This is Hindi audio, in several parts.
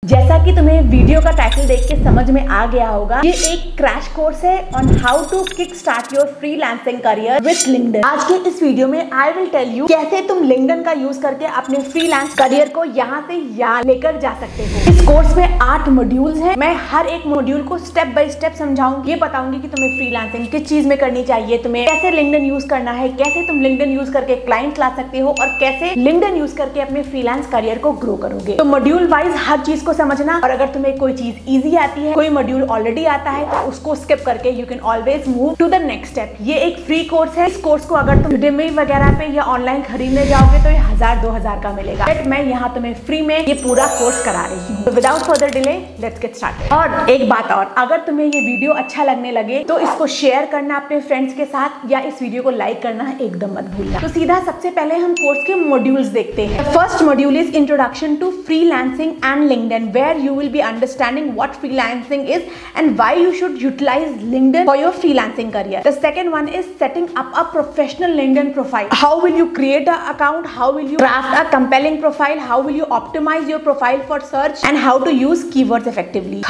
जैसा कि तुम्हें वीडियो का टाइटल देख के समझ में आ गया होगा, ये एक क्रैश कोर्स है on how to kick start your freelancing career with LinkedIn. आज के इस वीडियो में आई विल टेल यू कैसे तुम लिंक्डइन का यूज करके अपने फ्रीलांस करियर को यहाँ से यहाँ लेकर जा सकते हो। इस कोर्स में 8 मॉड्यूल्स हैं। मैं हर एक मॉड्यूल को स्टेप बाय स्टेप समझाऊंगी, ये बताऊंगी कि तुम्हें फ्रीलांसिंग किस चीज में करनी चाहिए, तुम्हें कैसे लिंक्डइन यूज करना है, कैसे तुम लिंक्डइन यूज करके क्लाइंट ला सकते हो और कैसे लिंक्डइन यूज करके अपने फ्रीलांस करियर को ग्रो करोगे। तो मॉड्यूल वाइज हर चीज को समझना, और अगर तुम्हें कोई चीज इजी आती है, कोई मॉड्यूल ऑलरेडी आता है, तो उसको स्किप करके you can always move to the next step. ये एक फ्री कोर्स है। इस कोर्स को अगर तुम Udemy वगैरह पे या ऑनलाइन खरीदने जाओगे तो ये 1000-2000 का मिलेगा, बट मैं यहाँ तुम्हें फ्री में ये पूरा कोर्स करा रही हूँ। Without further delay let's get started. और एक बात और, अगर तुम्हें ये वीडियो अच्छा लगने लगे तो इसको शेयर करना अपने फ्रेंड्स के साथ, या इस वीडियो को लाइक करना एकदम मत भूलना। तो सीधा सबसे पहले हम कोर्स के मॉड्यूल्स देखते हैं। First module is introduction to freelancing and LinkedIn, where you will be understanding what freelancing is and why you should utilize LinkedIn for your freelancing career. The second one is setting up a professional LinkedIn profile. How will you create an account? How will you craft a compelling profile? How will you optimize your profile for search? And how to use keywords effectively.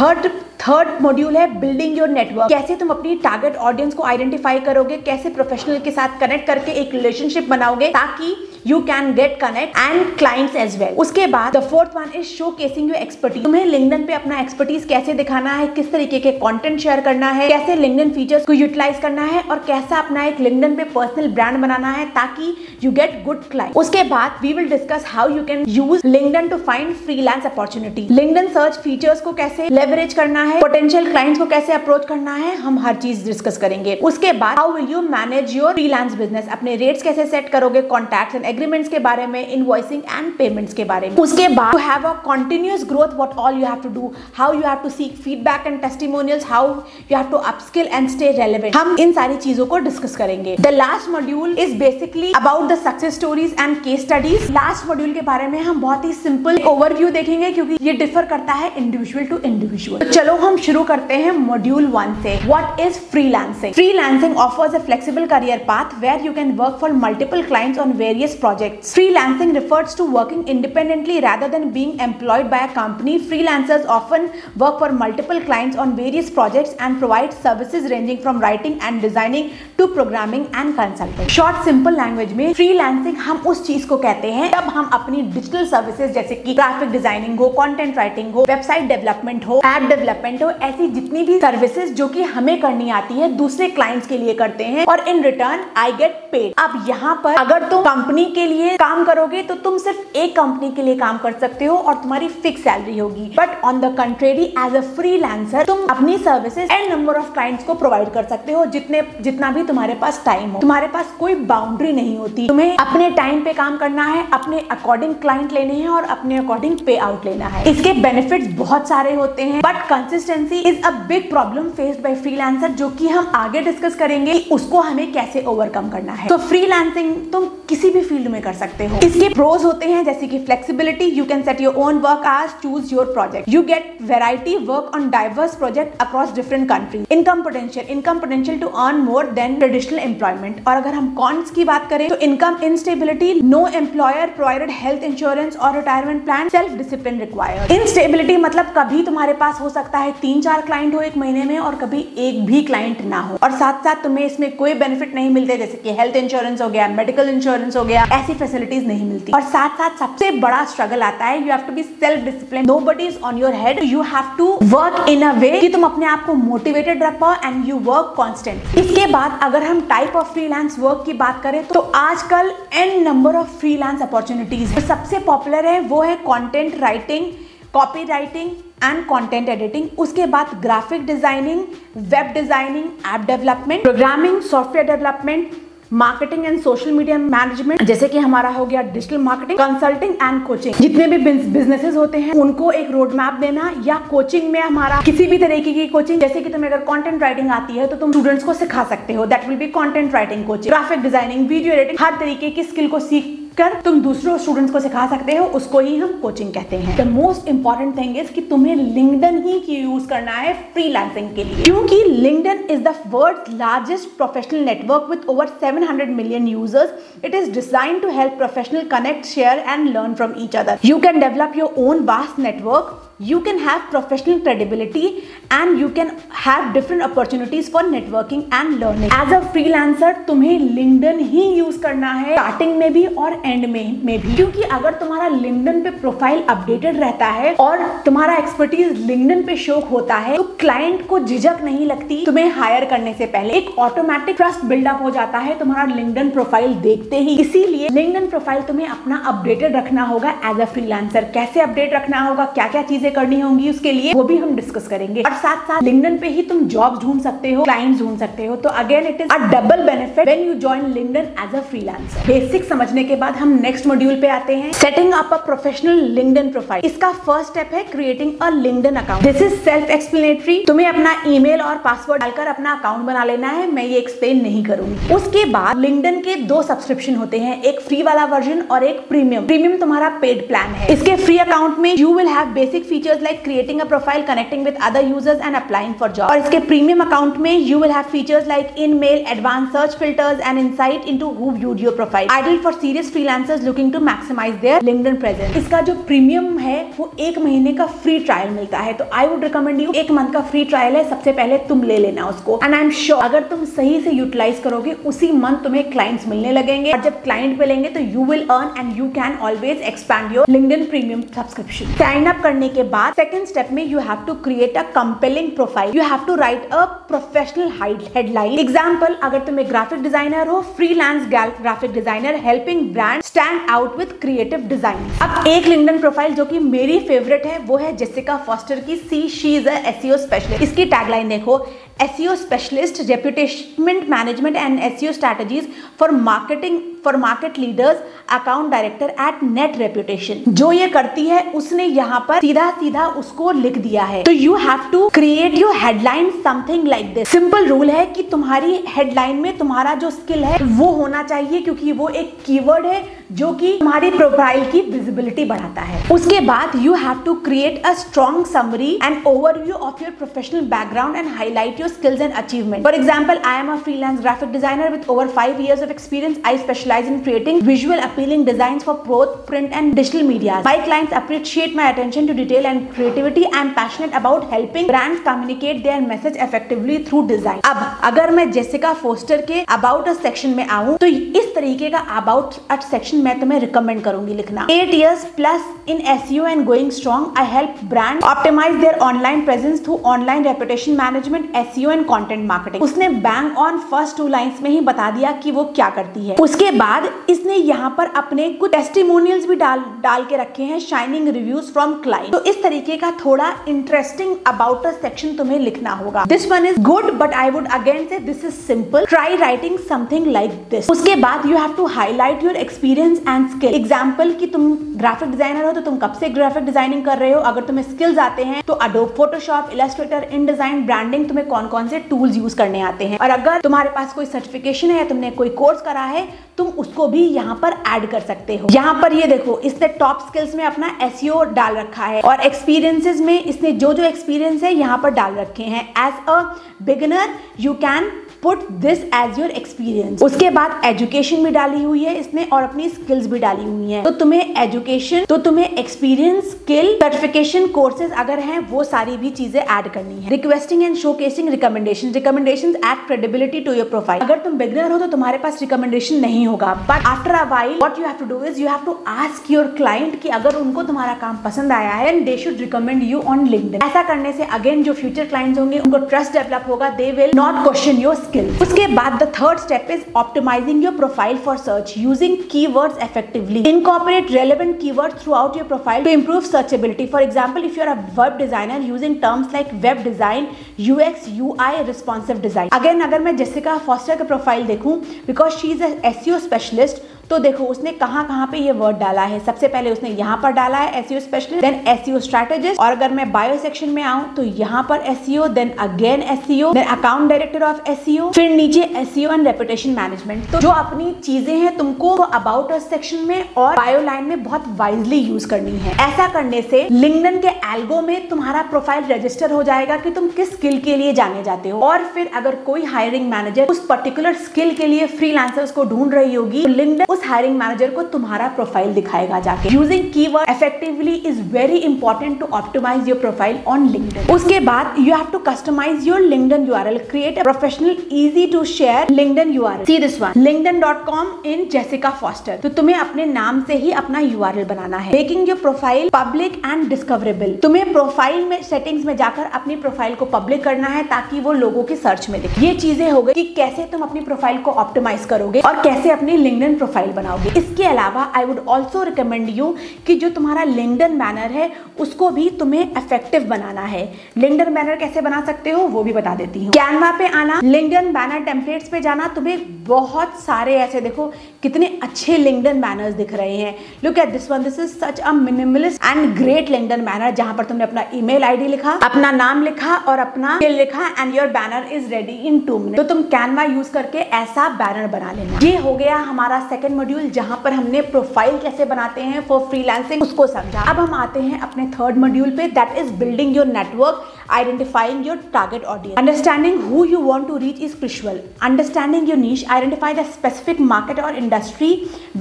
Third module है बिल्डिंग योर नेटवर्क। कैसे तुम अपनी टारगेट ऑडियंस को आइडेंटिफाई करोगे, कैसे प्रोफेशनल के साथ कनेक्ट करके एक रिलेशनशिप बनाओगे ताकि you can get connect and clients as well. उसके बाद the fourth one is showcasing your expertise. तुम्हें लिंक्डइन पे अपना एक्सपर्टीज कैसे दिखाना है, किस तरीके के कंटेंट शेयर करना है, कैसे लिंक्डइन फीचर्स को यूटिलाइज करना है और कैसा अपना एक लिंक्डइन पे पर्सनल ब्रांड बनाना है ताकि यू गेट गुड क्लाइंट। उसके बाद we will discuss how you can use LinkedIn to find freelance opportunity. LinkedIn search features को कैसे लेवरेज करना है, पोटेंशियल क्लाइंट्स को कैसे अप्रोच करना है, हम हर चीज डिस्कस करेंगे। उसके बाद how will you manage your freelance business, अपने रेट्स कैसे सेट करोगे, कॉन्टैक्ट्स एंड एग्रीमेंट्स के बारे में, इनवॉइसिंग एंड पेमेंट्स के बारे में। उसके बाद to have a continuous growth, what all you have to do, how you have to seek feedback and testimonials, how you have to upskill and stay relevant. हम इन सारी चीजों को डिस्कस करेंगे। The last module is basically about the success stories and case studies. Last module के बारे में हम बहुत ही सिंपल ओवरव्यू देखेंगे क्योंकि ये डिफर करता है इंडिविजुअल टू इंडिविजुअल। तो चलो हम शुरू करते हैं मॉड्यूल 1 से। What is freelancing? Freelancing offers a flexible career path where you can work for multiple clients on various projects. Freelancing refers to working independently rather than being employed by a company. Freelancers often work for multiple clients on various projects and provide services ranging from writing and designing to programming and consulting. Short simple language में freelancing हम उस चीज को कहते हैं जब हम अपनी डिजिटल सर्विसेज जैसे कि ग्राफिक डिजाइनिंग हो, कंटेंट राइटिंग हो, वेबसाइट डेवलपमेंट हो, ऐप डेवलपमेंट हो, ऐसी जितनी भी सर्विसेज जो कि हमें करनी आती है दूसरे क्लाइंट्स के लिए करते हैं और in return I get paid. अब यहाँ पर अगर तुम कंपनी के लिए काम करोगे तो तुम सिर्फ एक कंपनी के लिए काम कर सकते हो और तुम्हारी फिक्स सैलरी होगी, but on the contrary as a freelancer तुम अपनी services and number of clients को प्रोवाइड कर सकते हो जितना भी तुम्हारे पास टाइम हो। तुम्हारे पास कोई बाउंड्री नहीं होती, तुम्हें अपने टाइम पे काम करना है, अपने अकॉर्डिंग क्लाइंट लेने हैं और अपने अकॉर्डिंग पे आउट लेना है। इसके बेनिफिट्स बहुत सारे होते हैं, but consistency is a big problem faced by freelancer, जो कि हम आगे डिस्कस करेंगे उसको हमें कैसे ओवरकम करना है। तो फ्रीलांसिंग तुम किसी भी फील्ड में कर सकते हो। इसके प्रोज होते हैं जैसे कि flexibility, you can set your own work hours, choose your project, you get variety, work on diverse project across different country. Income potential to earn more than traditional employment. और अगर हम कॉन्स की बात करें तो income instability, no employer provided health insurance और retirement plan, self discipline required. Instability मतलब कभी तुम्हारे पास हो सकता है 3-4 क्लाइंट हो एक महीने में और कभी एक भी क्लाइंट ना हो, और साथ साथ तुम्हें इसमें कोई बेनिफिट नहीं मिलते जैसे कि हेल्थ इंश्योरेंस हो गया, मेडिकल इंश्योरेंस हो गया, ऐसी फैसिलिटीज नहीं मिलती। और साथ साथ सबसे बड़ा स्ट्रगल आता है, you have to be self discipline, nobody is on your head, you have to work in a way कि तुम अपने आप को मोटिवेटेड रख पाओ एंड यू वर्क कॉन्स्टेंट। इसके बाद अगर हम टाइप ऑफ फ्रीलांस वर्क की बात करें तो आजकल an number of freelance opportunities है। सबसे पॉपुलर है वो है content writing, copywriting and content editing. उसके बाद graphic designing, web designing, app development, programming, software development, marketing and social media management जैसे कि हमारा हो गया digital marketing, consulting and coaching. जितने भी बिजनेसेस होते हैं उनको एक रोड मैप देना, या कोचिंग में हमारा किसी भी तरीके की कोचिंग, जैसे कि तुम्हें अगर कंटेंट राइटिंग आती है तो तुम स्टूडेंट्स को सिखा सकते हो, that will be content writing coaching. Graphic designing, video editing, हर तरीके की स्किल को सीख कर तुम दूसरों स्टूडेंट्स को सिखा सकते हो, उसको ही हम कोचिंग कहते हैं। The most important thing is कि तुम्हें लिंक्डइन ही यूज करना है फ्रीलांसिंग के लिए, क्योंकि LinkedIn is the world's largest professional network with over 700 million users. It is designed to help professionals connect, share and learn from each other. You can develop your own vast network you can have professional credibility and you can have different opportunities for networking and learning. As a freelancer तुम्हें LinkedIn ही यूज करना है, स्टार्टिंग में भी और एंड में भी, क्योंकि अगर तुम्हारा LinkedIn पे प्रोफाइल अपडेटेड रहता है और तुम्हारा एक्सपर्टीज LinkedIn पे शो होता है तो क्लाइंट को झिझक नहीं लगती तुम्हें हायर करने से पहले। एक ऑटोमेटिक ट्रस्ट बिल्डअप हो जाता है तुम्हारा LinkedIn प्रोफाइल देखते ही। इसीलिए LinkedIn प्रोफाइल तुम्हें अपना अपडेटेड रखना होगा एज अ फ्रीलांसर। कैसे अपडेट रखना होगा, क्या क्या चीजें करनी होंगी उसके लिए, वो भी हम डिस्कस करेंगे। और साथ साथ LinkedIn पे ही तुम जॉब ढूंढ सकते हो, क्लाइंट्स ढूंढ सकते हो। तो again it is a double benefit when you join LinkedIn as a freelancer. Basic समझने के बाद हम नेक्स्ट मॉड्यूल पे आते हैं, setting up a professional LinkedIn profile. इसका फर्स्ट स्टेप है creating a LinkedIn account. This is self explanatory. तुम्हें अपना ईमेल और पासवर्ड डालकर अपना अकाउंट बना लेना है, मैं ये एक्सप्लेन नहीं करूंगी। उसके बाद LinkedIn के 2 सब्सक्रिप्शन होते हैं, एक फ्री वाला वर्जन और एक प्रीमियम। प्रीमियम तुम्हारा पेड प्लान है। इसके फ्री अकाउंट में you will have basic features like creating a profile, connecting with other users and applying for job. और इसके प्रीमियम अकाउंट में you will have features like inmail, advance search filters and insight into who viewed your profile, ideal for serious freelancers looking to maximize their LinkedIn presence. इसका जो प्रीमियम है वो 1 महीने का फ्री ट्रायल मिलता है, तो I would recommend you, 1 month का फ्री ट्रायल है, सबसे पहले तुम ले लेना उसको। एंड आई एम श्योर अगर तुम सही से यूटिलाइज करोगे उसी मंथ तुम्हें क्लाइंट्स मिलने लगेंगे, और जब क्लाइंट मिलेंगे तो you will earn and you can always expand your LinkedIn premium subscription. Sign up करने के बाद सेकंड स्टेप में you have to create a compelling profile. You have to write a professional headline. Example, अगर तुम एक ग्राफिक डिजाइनर हो, freelance graphic designer helping brand stand out with creative design. अब एक LinkedIn प्रोफाइल जो कि मेरी फेवरेट है वो है जेसिका फॉस्टर की, she is a SEO specialist. इसकी टैगलाइन देखो, SEO specialist, reputation management and SEO strategies for market leaders, account director at Net Reputation। जो ये करती है उसने यहाँ पर सीधा सीधा उसको लिख दिया है। तो you have to create your headline something like this। Simple rule है कि तुम्हारी हेडलाइन में तुम्हारा जो स्किल है वो होना चाहिए, क्योंकि वो एक कीवर्ड है जो कि तुम्हारी प्रोफाइल की विजिबिलिटी बढ़ाता है। उसके बाद you have to create a strong summary and overview of your professional background and highlight your skills and achievement. For example, I am a freelance graphic designer with over 5 years of experience. I specialize in creating visual appealing designs for both print and digital media. My clients appreciate my attention to detail and creativity. I am passionate about helping brands communicate their message effectively through design. अब अगर मैं जेसिका फोस्टर के अबाउट अस सेक्शन में आऊं तो इस तरीके का अबाउट अस सेक्शन मैं तुम्हें रिकमेंड करूंगी लिखना। 8 years plus in SEO and going strong. I help brands optimize their online presence through online reputation management, SEO and content marketing. उसने बैंग ऑन फर्स्ट 2 लाइंस में ही बता दिया कि वो क्या करती है। उसके बाद इसने यहाँ पर अपने कुछ टेस्टिमोनियल्स भी डाल के रखे हैं, शाइनिंग रिव्यूज फ्रॉम क्लाइंट। तो इस तरीके का थोड़ा इंटरेस्टिंग अबाउट अस सेक्शन तुम्हें लिखना होगा। This one is good but I would again say this is simple. Try writing something like this. उसके बाद you have to highlight your experience and skill. Example कि तुम ग्राफिक डिजाइनर हो तो तुम कब से ग्राफिक डिजाइनिंग कर रहे हो। अगर तुम्हें स्किल्स आते हैं तो Adobe Photoshop, Illustrator, InDesign, branding, तुम्हें कौन कौन से टूल्स यूज करने आते हैं। और अगर तुम्हारे पास कोई सर्टिफिकेशन है या तुमने कोई कोर्स करा है तुम उसको भी यहाँ पर ऐड कर सकते हो। यहाँ पर ये देखो, इसने टॉप स्किल्स में अपना SEO डाल रखा है और एक्सपीरियंसेस में इसने जो जो एक्सपीरियंस है यहाँ पर डाल रखे हैं। As a beginner you can put this as your experience. उसके बाद एजुकेशन भी डाली हुई है इसने और अपनी स्किल्स भी डाली हुई हैं। तो तुम्हें एजुकेशन, तो तुम्हें एक्सपीरियंस, स्किल, सर्टिफिकेशन, कोर्सेज अगर हैं वो सारी भी चीजें ऐड करनी है। Requesting and showcasing recommendations add credibility to your profile. अगर तुम बिगिनर हो तो तुम्हारे पास रिकमेंडेशन नहीं होगा, but after a while what you have to do is you have to ask your client कि अगर उनको तुम्हारा काम पसंद आया है then they should recommend you on LinkedIn। ऐसा करने से अगेन जो फ्यूचर क्लाइंट्स होंगे उनको ट्रस्ट डेवलप होगा, they will not question your skills. उसके बाद the third step is optimising your profile for search using keywords effectively. Incorporate relevant keywords throughout your profile to improve searchability. For example, if you are a web designer using terms like web design, UX, UI, responsive design. Again, अगर मैं जेसिका फॉस्टर का प्रोफाइल देखूं, because she is a SEO specialist, तो देखो उसने कहाँ पे ये वर्ड डाला है। सबसे पहले उसने यहाँ पर डाला है SEO specialist, then SEO strategist, और अगर मैं बायो सेक्शन में आऊँ तो यहाँ पर SEO, then again SEO, then account director of SEO, फिर नीचे SEO एंड रेपुटेशन मैनेजमेंट। तो जो अपनी चीजें हैं तुमको अबाउट अस सेक्शन में और बायो लाइन में बहुत वाइजली यूज करनी है। ऐसा करने से LinkedIn के एल्गो में तुम्हारा प्रोफाइल रजिस्टर हो जाएगा कि तुम किस स्किल के लिए जाने जाते हो, और फिर अगर कोई हायरिंग मैनेजर उस पर्टिकुलर स्किल के लिए फ्रीलांसर्स को ढूंढ रही होगी तो LinkedIn उस हायरिंग मैनेजर को तुम्हारा प्रोफाइल दिखाएगा जाके। Using keyword effectively is very important to optimise your profile on LinkedIn. उसके बाद you have to customise your LinkedIn URL, create a professional easy to share LinkedIn URL. See this one, linkedin.com in Jessica Foster. तो तुम्हें अपने नाम से ही अपना यूआरएल बनाना है। Making your profile public and discoverable, तुम्हें प्रोफाइल में सेटिंग्स में जाकर अपनी प्रोफाइल को पब्लिक करना है ताकि वो लोगों की सर्च में दिखे। ये चीजें हो गई कि कैसे तुम अपनी प्रोफाइल को ऑप्टिमाइज करोगे और कैसे अपनी लिंक्डइन प्रोफाइल बनाओगे। इसके अलावा I would also recommend you कि जो तुम्हारा लिंक्डइन बैनर है उसको भी तुम्हें इफेक्टिव बनाना है। लिंक्डइन बैनर कैसे बना सकते हो वो भी बता देती हूँ। कैनवा पे आना, लिंक्डइन बैनर टेम्पलेट्स पे जाना, तुम्हें बहुत सारे ऐसे देखो कितने अच्छे लिंक्डइन बैनर्स दिख रहे हैं। Look at this one, this is such a minimalist and great LinkedIn banner जहां पर तुमने अपना ईमेल आईडी लिखा, अपना नाम लिखा और अपना स्किल लिखा and your banner is ready in 2 minute. तो तुम कैनवा यूज करके ऐसा बैनर बना लेना। ये हो गया हमारा सेकंड मॉड्यूल जहां पर हमने प्रोफाइल कैसे बनाते हैं फॉर फ्रीलांसिंग उसको समझा। अब हम आते हैं अपने थर्ड मॉड्यूल पे, that is building your network, identifying your target audience. Understanding who you want to reach is crucial. Understanding your niche, identify the specific market or industry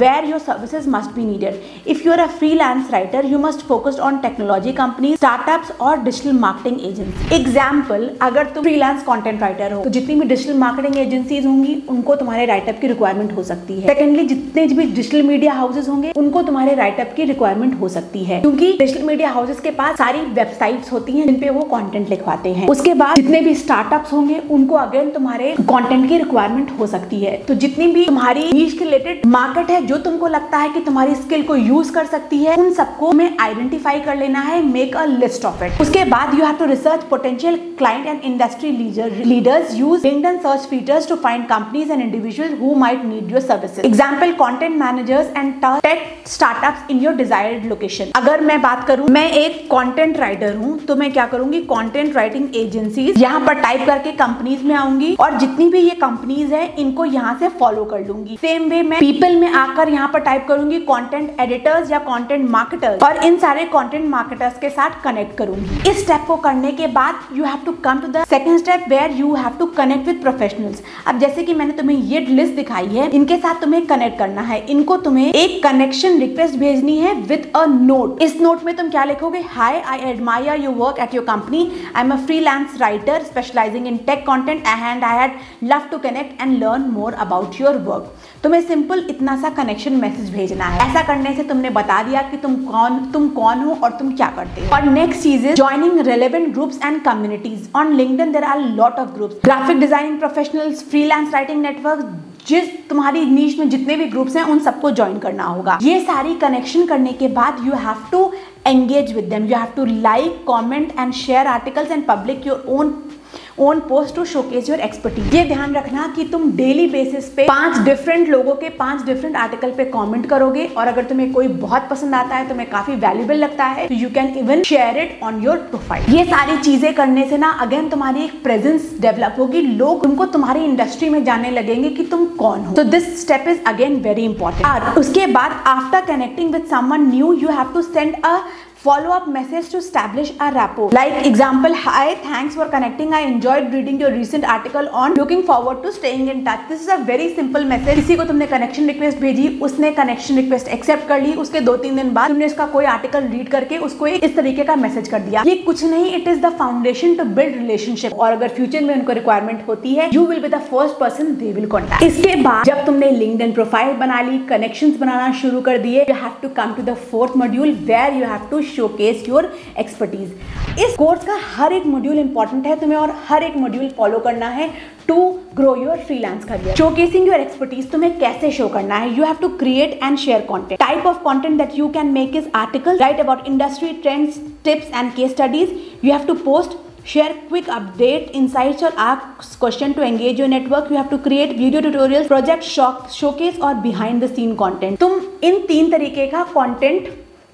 where your services must be needed. If you are a freelance writer, you must focus on technology companies, startups or digital marketing agencies. Example, अगर तुम freelance content writer हो तो जितनी भी digital marketing agencies होंगी उनको तुम्हारे write-up की requirement हो सकती है। Secondly, जितने भी digital media houses होंगे उनको तुम्हारे write-up की requirement हो सकती है, क्योंकि digital media houses के पास सारी websites होती हैं जिन पे वो content लिखवाते हैं। उसके बाद जितने भी स्टार्टअप्स होंगे उनको अगेन तुम्हारे कंटेंट की रिक्वायरमेंट हो सकती है। तो जितनी भी तुम्हारी नीश के रिलेटेड मार्केट है जो तुमको लगता है कि तुम्हारी स्किल को यूज कर सकती है, उन सबको हमें आइडेंटिफाई कर लेना है, make a list of it. उसके बाद you have to research potential client and industry leaders, use LinkedIn search features to find companies and individual who might need your services. Example, content managers and tech startups in your desired location. अगर मैं बात करूं, मैं एक कंटेंट राइटर हूं तो मैं क्या करूंगी, कंटेंट राइटिंग एजेंसीज यहाँ पर टाइप करके कंपनीज में आऊंगी और जितनी भी ये कंपनीज है इनको यहाँ से फॉलो कर लूंगी। सेम वे मैं पीपल में आकर यहाँ पर टाइप करूंगी कंटेंट एडिटर्स या कंटेंट मार्केटर्स और इन सारे कंटेंट मार्केटर्स के साथ कनेक्ट करूंगी। इस स्टेप को करने के बाद you have to come to the second step where you have to connect with professionals. अब जैसे कि मैंने तुम्हें ये लिस्ट दिखाई है, इनके साथ तुम्हें कनेक्ट करना है। इनको तुम्हें एक कनेक्शन रिक्वेस्ट भेजनी है विद अ नोट। इस नोट में तुम क्या लिखोगे, hi I admire your work at your company, I am a freelance writer specializing in tech content and I had love to connect and learn more about your work. तुम्हें सिंपल इतना सा कनेक्शन मैसेज भेजना है। ऐसा करने से तुमने बता दिया कि तुम कौन हो और तुम क्या करते हो। और नेक्स्ट चीज is joining relevant groups and communities. On LinkedIn there are lot of groups, graphic designing professionals, freelance writing network, जिस तुम्हारी नीश में जितने भी ग्रुप्स हैं उन सबको ज्वाइन करना होगा। ये सारी कनेक्शन करने के बाद you have to engage with them. You have to like, comment and share articles and publish your own post to showcase your expertise. ये ध्यान रखना कि तुम डेली बेसिस पे 5 डिफरेंट लोगों के 5 डिफरेंट आर्टिकल पे कमेंट करोगे और अगर तुम्हें कोई बहुत पसंद आता है, तुम्हें काफी वैल्यूएबल लगता है, तो you can even share it on your profile. ये सारी चीजें करने से ना अगेन तुम्हारी एक प्रेजेंस डेवलप होगी, लोग तुमको तुम्हारी इंडस्ट्री में जानने लगेंगे कि तुम कौन हो। तो this step is again very important. और उसके बाद after connecting with someone new you have to send a follow-up message to establish a rapport. Like example, hi, thanks for connecting. I enjoyed reading your recent article on. Looking forward to staying in touch. This is a very simple message. किसी को तुमने connection request भेजी, उसने connection request accept कर ली, उसके 2-3 दिन बाद तुमने उसका कोई आर्टिकल रीड करके उसको इस तरीके का मैसेज कर दिया। ये कुछ नहीं, it is the foundation to build relationship. और अगर फ्यूचर में उनको रिक्वायरमेंट होती है, you will be the first person they will contact. इसके बाद जब तुमने LinkedIn प्रोफाइल बना ली, कनेक्शंस बनाना शुरू कर दिए, you have to come to the fourth module where you have to showcase your expertise. इस कोर्स का हर एक मॉड्यूल इंपॉर्टेंट है तुम्हें और हर एक मॉड्यूल फॉलो करना है to grow your freelance career. Showcasing your expertise तुम्हें कैसे शो करना है, you have to create and share content. Type of content that you can make is article, write about industry trends, tips and case studies. You have to post, share quick update, insights or ask question to engage your network. You have to create video tutorials, project showcase और behind the scene content. तुम इन 3 तरीके का content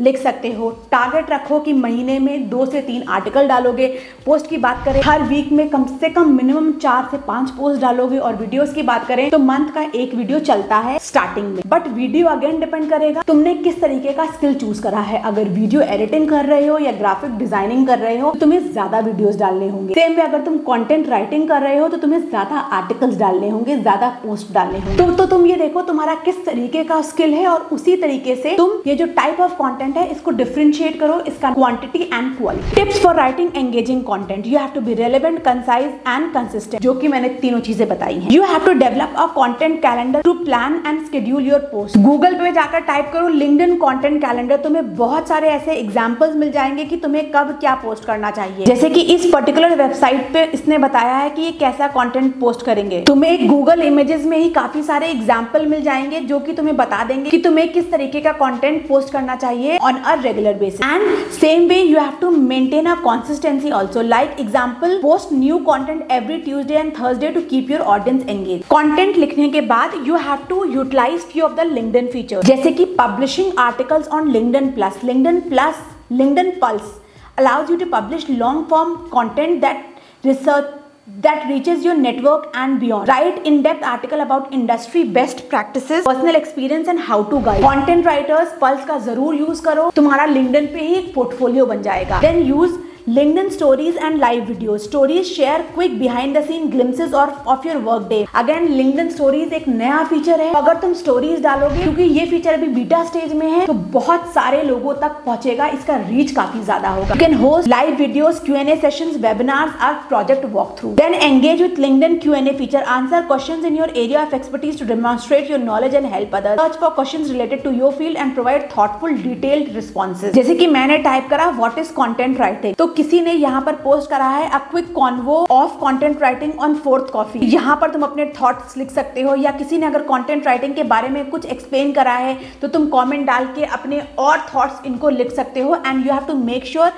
लिख सकते हो। टारगेट रखो कि महीने में 2 से 3 आर्टिकल डालोगे। पोस्ट की बात करें, हर वीक में कम से कम मिनिमम 4 से 5 पोस्ट डालोगे। और वीडियोस की बात करें तो मंथ का 1 वीडियो चलता है स्टार्टिंग में। बट वीडियो अगेन डिपेंड करेगा तुमने किस तरीके का स्किल चूज करा है। अगर वीडियो एडिटिंग कर रहे हो या ग्राफिक डिजाइनिंग कर रहे हो तो तुम्हें ज्यादा वीडियोस डालने होंगे। सेम वे अगर तुम कंटेंट राइटिंग कर रहे हो तो तुम्हें ज्यादा आर्टिकल्स डालने होंगे, ज्यादा पोस्ट डालने होंगे। तो तुम ये देखो तुम्हारा किस तरीके का स्किल है और उसी तरीके से तुम ये जो टाइप ऑफ कंटेंट है इसको डिफरेंशिएट करो, इसका quantity and quality. Tips for writing engaging content, you have to be relevant, concise and consistent, जो कि मैंने तीनों चीजें बताई हैं। You have to develop a content calendar to plan and schedule your post. Google पे जाकर टाइप करो लिंक्डइन कंटेंट कैलेंडर, तुम्हें बहुत सारे ऐसे एग्जांपल्स मिल जाएंगे कि तुम्हें कब क्या पोस्ट करना चाहिए। जैसे कि इस पर्टिकुलर वेबसाइट पे इसने बताया है कि ये कैसा कंटेंट पोस्ट करेंगे। तुम्हें गूगल इमेजेस में ही काफी सारे एग्जांपल मिल जाएंगे जो कि तुम्हें बता देंगे कि तुम्हें किस तरीके का कंटेंट पोस्ट करना चाहिए on a regular basis. And same way you have to maintain a consistency also, like example post new content every Tuesday and Thursday to keep your audience engage. Content लिखने के बाद you have to utilise few of the LinkedIn features, जैसे कि publishing articles on LinkedIn plus, LinkedIn pulse allows you to publish long form content that reaches your network and beyond. Write in-depth article about industry best practices, personal experience and how to guide. Content writers pulse का जरूर यूज करो, तुम्हारा लिंक्डइन पे ही एक पोर्टफोलियो बन जाएगा। Then use LinkedIn stories and live videos. Stories share quick behind the scene glimpses of your work day. Again LinkedIn stories एक नया फीचर है। अगर तुम स्टोरीज डालोगे, क्योंकि ये फीचर अभी बीटा स्टेज में है, तो बहुत सारे लोगों तक पहुंचेगा, इसका रीच काफी ज्यादा होगा। You can host live videos, Q&A sessions, webinars or project walkthrough. Then engage with LinkedIn Q&A feature. Answer questions in your area of expertise to demonstrate your knowledge and help others. Search for questions related to your field and provide thoughtful, detailed responses. जैसे कि मैंने टाइप करा what is content writing, तो किसी ने यहाँ पर पोस्ट करा है a quick convo of content writing on 4th coffee. यहाँ पर तुम अपने थॉट्स लिख सकते हो, या किसी ने अगर कंटेंट राइटिंग के बारे में कुछ एक्सप्लेन करा है तो तुम कमेंट डाल के अपने और थॉट्स इनको लिख सकते हो। And you have to make sure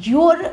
your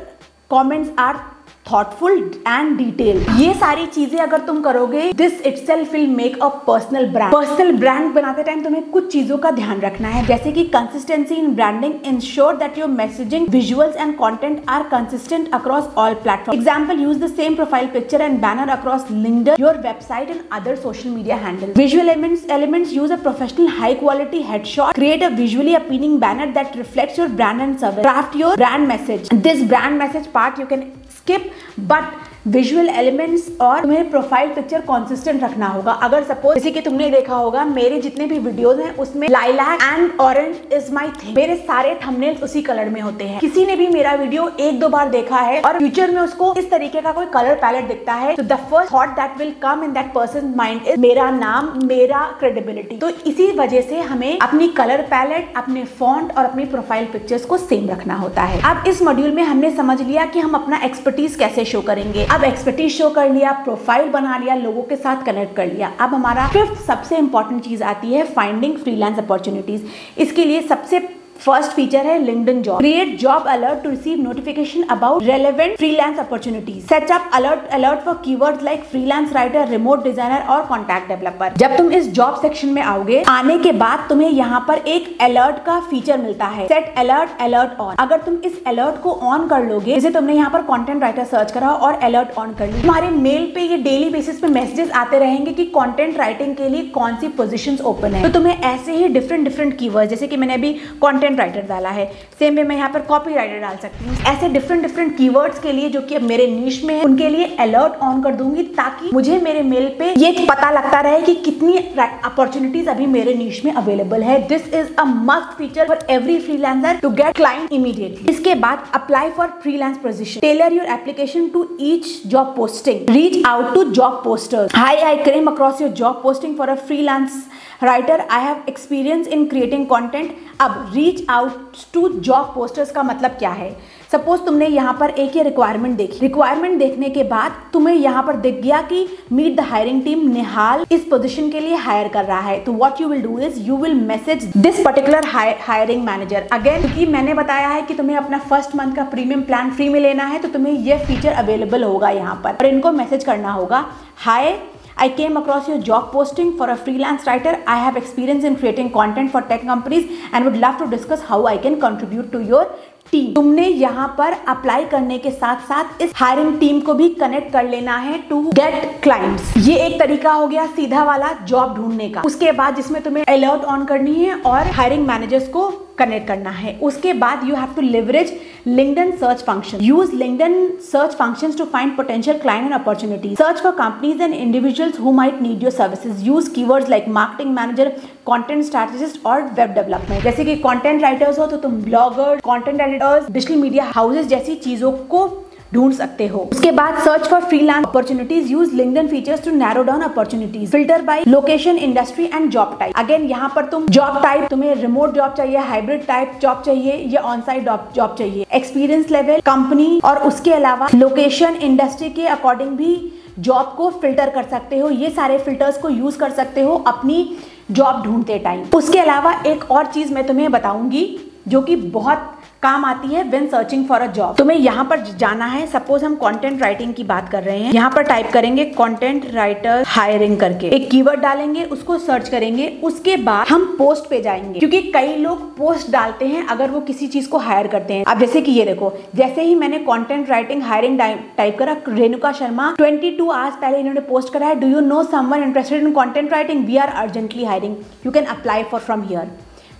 comments are thoughtful and detailed। ये सारी चीजें अगर तुम करोगे, this itself will make a personal brand। Personal brand बनाते टाइम तुम्हें कुछ चीजों का ध्यान रखना है, जैसे कि consistency in branding, ensure that your messaging, visuals and content are consistent across all platforms। Example, use the same profile picture and banner across LinkedIn, your website and other social media handles। Visual elements, use a professional high quality headshot, create a visually appealing banner that reflects your brand and service। Craft your brand message। This brand message part you can skip, but visual elements और तुम्हें प्रोफाइल पिक्चर कंसिस्टेंट रखना होगा। अगर सपोज जैसे कि तुमने देखा होगा मेरे जितने भी वीडियोस हैं उसमें lilac and orange is my theme, मेरे सारे थंबनेल्स उसी कलर में होते हैं। किसी ने भी मेरा वीडियो 1-2 बार देखा है और फ्यूचर में उसको इस तरीके का कोई कलर पैलेट दिखता है, तो the first thought that will come in that person mind is मेरा नाम, मेरा क्रेडिबिलिटी। तो इसी वजह से हमें अपनी कलर पैलेट, अपने फॉन्ट और अपनी प्रोफाइल पिक्चर्स को सेम रखना होता है। अब इस मॉड्यूल में हमने समझ लिया कि हम अपना एक्सपर्टीज कैसे शो करेंगे। अब एक्सपर्टीज शो कर लिया, प्रोफाइल बना लिया, लोगों के साथ कनेक्ट कर लिया। अब हमारा 5th सबसे इंपॉर्टेंट चीज आती है फाइंडिंग फ्रीलांस अपॉर्चुनिटीज। इसके लिए सबसे फर्स्ट फीचर है LinkedIn job. Create job alert to receive notification about relevant freelance opportunities. Set up alert for keywords like freelance writer, remote designer और कॉन्टैक्ट डेवलपर। जब तुम इस जॉब सेक्शन में आओगे, आने के बाद तुम्हें यहाँ पर एक अलर्ट का फीचर मिलता है, सेट अलर्ट ऑन। अगर तुम इस अलर्ट को ऑन कर लोगे, जैसे तुमने यहाँ पर कंटेंट राइटर सर्च करा और अलर्ट ऑन कर ली, तुम्हारे मेल पे ये डेली बेसिस पे मैसेजेस आते रहेंगे कि कंटेंट राइटिंग के लिए कौन सी पोजीशंस ओपन है। तो तुम्हें ऐसे ही डिफरेंट कीवर्ड, जैसे कि मैंने अभी कंटेंट राइटर डाला है, सेम वे मैं यहाँ पर कॉपी राइटर डाल सकती हूँ। ऐसे डिफरेंट कीवर्ड्स के लिए जो कि अब मेरे नीश में है, उनके लिए अलर्ट ऑन कर दूंगी ताकि मुझे मेरे मेल पे ये पता लगता रहे कि कितनी अपॉर्चुनिटीज अभी मेरे नीश में अवेलेबल है। This is a must feature for every freelancer to get client immediately. इसके बाद apply for freelance position. Tailor your application to each job posting. Reach out to job posters. Hi, I came across your job posting for a freelance writer, I have experience in creating content. अब reach out to job posters का मतलब क्या है? सपोज तुमने यहाँ पर एक ही रिक्वायरमेंट देखी, रिक्वायरमेंट देखने के बाद तुम्हें यहाँ पर दिख गया कि मीट द हायरिंग टीम, निहाल इस पोजीशन के लिए हायर कर रहा है। तो what you will do is you will message this particular hiring manager. Again क्योंकि मैंने बताया है कि तुम्हें अपना फर्स्ट मंथ का प्रीमियम प्लान फ्री में लेना है, तो तुम्हें यह फीचर अवेलेबल होगा यहाँ पर और इनको मैसेज करना होगा, हाय I came across your job posting for a freelance writer. I have experience in creating content for tech companies and would love to discuss how I can contribute to your team. तुमने यहाँ पर अप्लाई करने के साथ साथ इस हायरिंग टीम को भी कनेक्ट कर लेना है टू गेट क्लाइंट्स। ये एक तरीका हो गया सीधा वाला जॉब ढूंढने का। उसके बाद जिसमें तुम्हें अलर्ट ऑन करनी है और हायरिंग मैनेजर्स को कनेक्ट करना है। उसके बाद you have to leverage LinkedIn search function. Use LinkedIn search functions to find potential client and opportunities. Search for companies and individuals who might need your services. Use keywords like marketing manager, content strategist और web development. जैसे कि content writers हो तो तुम bloggers, content editors, digital media houses जैसी चीजों को ढूंढ सकते हो। उसके बाद search for freelance opportunities. Use LinkedIn features to narrow down opportunities. Filter by location, industry and job type. Again यहाँ पर तुम जॉब टाइप, तुम्हें रिमोट जॉब चाहिए, हाइब्रिड टाइप जॉब चाहिए या ऑन साइट जॉब चाहिए, एक्सपीरियंस लेवल, कंपनी और उसके अलावा लोकेशन, इंडस्ट्री के अकॉर्डिंग भी जॉब को फिल्टर कर सकते हो। ये सारे फिल्टर्स को यूज कर सकते हो अपनी जॉब ढूंढते टाइम। उसके अलावा एक और चीज मैं तुम्हें बताऊंगी जो कि बहुत काम आती है when searching for a job. तुम्हें यहाँ पर जाना है, सपोज हम कंटेंट राइटिंग की बात कर रहे हैं, यहाँ पर टाइप करेंगे कंटेंट राइटर हायरिंग करके, एक कीवर्ड डालेंगे, उसको सर्च करेंगे। उसके बाद हम पोस्ट पे जाएंगे क्योंकि कई लोग पोस्ट डालते हैं अगर वो किसी चीज को हायर करते हैं। अब जैसे कि ये देखो, जैसे ही मैंने कंटेंट राइटिंग हायरिंग टाइप करा, रेणुका शर्मा 22 आवर्स पहले इन्होंने पोस्ट करा है, do you know someone interested in content writing, we are urgently hiring, you can apply for from here.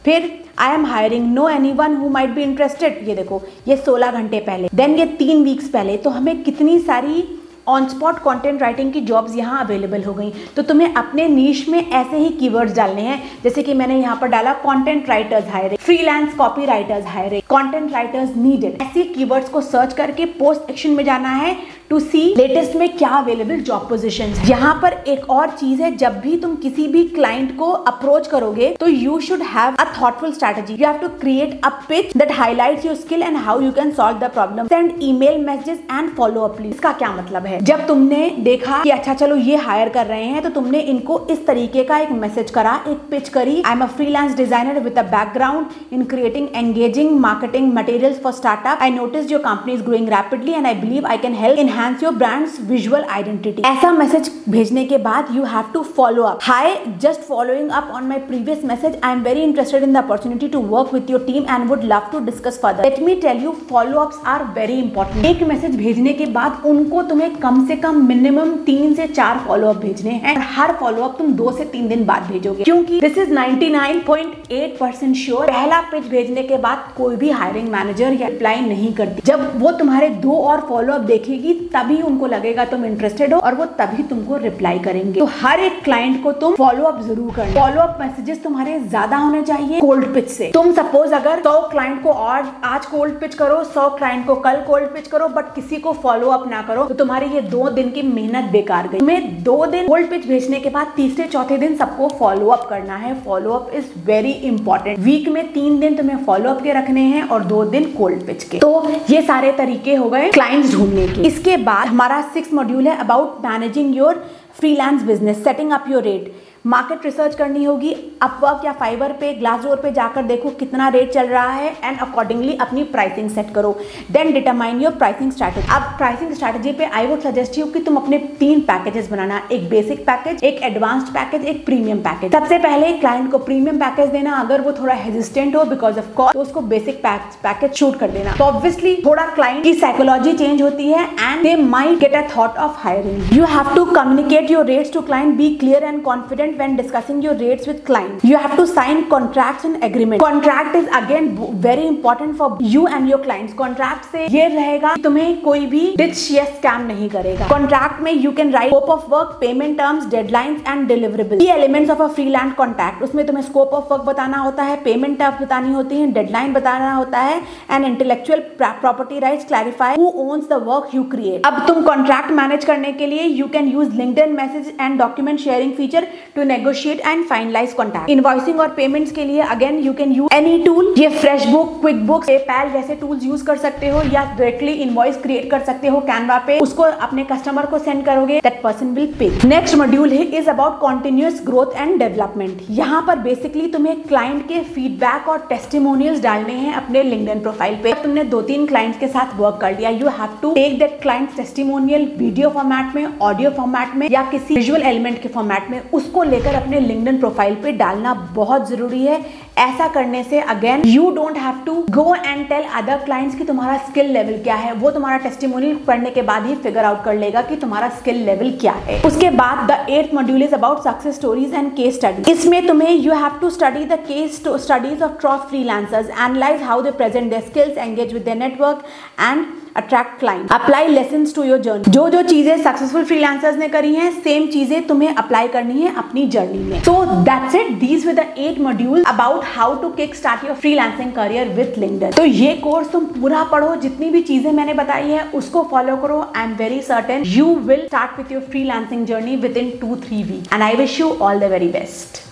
फिर I am hiring, know anyone who might be interested, ये देखो ये 16 घंटे पहले। देन ये 3 वीक्स पहले। तो हमें कितनी सारी ऑन स्पॉट कंटेंट राइटिंग की जॉब्स यहाँ अवेलेबल हो गई। तो तुम्हें अपने नीश में ऐसे ही कीवर्ड्स डालने हैं, जैसे कि मैंने यहाँ पर डाला content writers hiring, freelance copy writers hiring, content writers needed. ऐसे कीवर्ड्स को सर्च करके पोस्ट सेक्शन में जाना है टू सी लेटेस्ट में क्या अवेलेबल जॉब पोजीशंस। यहाँ पर एक और चीज है, जब भी तुम किसी भी क्लाइंट को अप्रोच करोगे तो you should have a thoughtful strategy. You have to create a pitch that highlights your skill and how you can solve the problem. Send email messages and follow up list. इसका क्या मतलब है, जब तुमने देखा कि अच्छा चलो ये हायर कर रहे हैं तो तुमने इनको इस तरीके का एक मैसेज करा, एक पिच करी, I am a freelance designer with a background in creating engaging marketing materials for startup. I notice your company is growing rapidly and I believe I can help enhance your brand's visual identity। ऐसा मैसेज भेजने के बाद you have to follow up। Hi, just following up on my previous message, I am very interested in the opportunity to work with your team and would love to discuss further। Let me tell you, follow-ups are very important। एक मैसेज भेजने के बाद उनको तुम्हें कम से कम मिनिमम 3 से 4 फॉलोअप भेजने हैं। हर फॉलोअप तुम 2 से 3 दिन बाद भेजोगे, क्योंकि दिस इज 99.8% श्योर। पहला पेज भेजने के बाद कोई भी हायरिंग मैनेजर या रिप्लाई नहीं करती। जब वो तुम्हारे 2 और फॉलोअप देखेगी तभी उनको लगेगा तुम इंटरेस्टेड हो और वो तभी तुमको रिप्लाई करेंगे। तो हर एक क्लाइंट को तुम फॉलो अप जरूर करना। फॉलो अप मैसेजेस तुम्हारे ज्यादा होने चाहिए कोल्ड पिच से। तुम सपोज अगर 100 क्लाइंट को और आज कोल्ड पिच करो, 100 क्लाइंट को कल कोल्ड पिच करो, बट किसी को फॉलो अप ना करो तो तुम्हारी ये 2 दिन की मेहनत बेकार गई। तुम्हें 2 दिन कोल्ड पिच भेजने के बाद तीसरे चौथे दिन सबको फॉलो अप करना है। Follow up is very important. Week में 3 दिन तुम्हें फॉलो अप के रखने हैं और 2 दिन कोल्ड पिच के। तो ये सारे तरीके हो गए क्लाइंट्स ढूंढने के। इसके बाद हमारा 6th मॉड्यूल है about managing your freelance business, setting up your rate. Market research करनी होगी। अपवर्क या फाइवर पे, ग्लासडोर पे जाकर देखो कितना रेट चल रहा है एंड अकॉर्डिंगली अपनी प्राइसिंग सेट करो। Then determine your pricing strategy. अब प्राइसिंग स्ट्रैटेजी पे आई वुड सजेस्ट यू कि तुम अपने 3 पैकेजेस बनाना, एक बेसिक पैकेज, एक एडवांस्ड पैकेज, एक प्रीमियम पैकेज। सबसे पहले क्लाइंट को प्रीमियम पैकेज देना। अगर वो थोड़ा हेजिस्टेंट हो बिकॉज ऑफ कॉस्ट तो उसको बेसिक पैकेज शूट कर देना। तो ऑब्वियसली थोड़ा क्लाइंट की साइकोलॉजी चेंज होती है and they might get a thought of hiring. You have to communicate your rates to client, be clear and confident when discussing your rates with client. You have to sign contracts and agreement. Contract is again very important for you and your clients. Contract से ये रहेगा कि तुम्हें कोई भी ditch या scam नहीं करेगा। Contract में you can write scope of work, payment terms, deadlines and deliverables. Key elements of a freelance contract. उसमें तुम्हें scope of work बताना होता है, payment terms बतानी होती है, deadline बताना होता है and intellectual property rights clarify who owns the work you create. अब तुम contract manage करने के लिए you can use LinkedIn message and document sharing feature to to negotiate and finalise contact. Invoicing और पेमेंट्स के लिए again you can use any tool. ये फ्रेशबुक, क्विकबुक्स, पेपैल जैसे टूल्स यूज कर सकते हो या डायरेक्टली इनवॉइस क्रिएट कर सकते हो कैनवा पे, उसको अपने कस्टमर को सेंड करोगे, that person will pay. Next module is about continuous growth and development. यहाँ पर बेसिकली तुम्हें क्लाइंट के फीडबैक और टेस्टिमोनियल्स डालने हैं अपने लिंक्डइन प्रोफाइल पे। तुमने 2-3 क्लाइंट्स के साथ वर्क कर लिया, you have to take that client testimonial video format में, ऑडियो फॉर्मेट में या किसी विजुअल एलिमेंट के फॉर्मेट में, उसको लेकर अपने लिंक्डइन प्रोफाइल पे डालना बहुत जरूरी है। ऐसा करने से again you don't have to go and tell other clients कि तुम्हारा स्किल लेवल क्या है। वो तुम्हारा टेस्टिमोनियल पढ़ने के बाद ही फिगर आउट कर लेगा कि तुम्हारा स्किल लेवल क्या है। उसके बाद the 8th module is about success stories and case study. इसमें तुम्हें you have to study the case studies of top freelancers, analyse how they present their skills, engage with their network and attract client. Apply lessons to your journey. जो जो चीजें सक्सेसफुल फ्रीलांसर्स ने करी हैं, सेम चीजें तुम्हें अप्लाई करनी है अपनी जर्नी में। So that's it, these were the 8 module about how to kick start your freelancing career with LinkedIn. तो ये कोर्स तुम पूरा पढ़ो, जितनी भी चीजें मैंने बताई है उसको फॉलो करो। I am very certain you will start with your freelancing journey within 2-3 week and I wish you all the very best.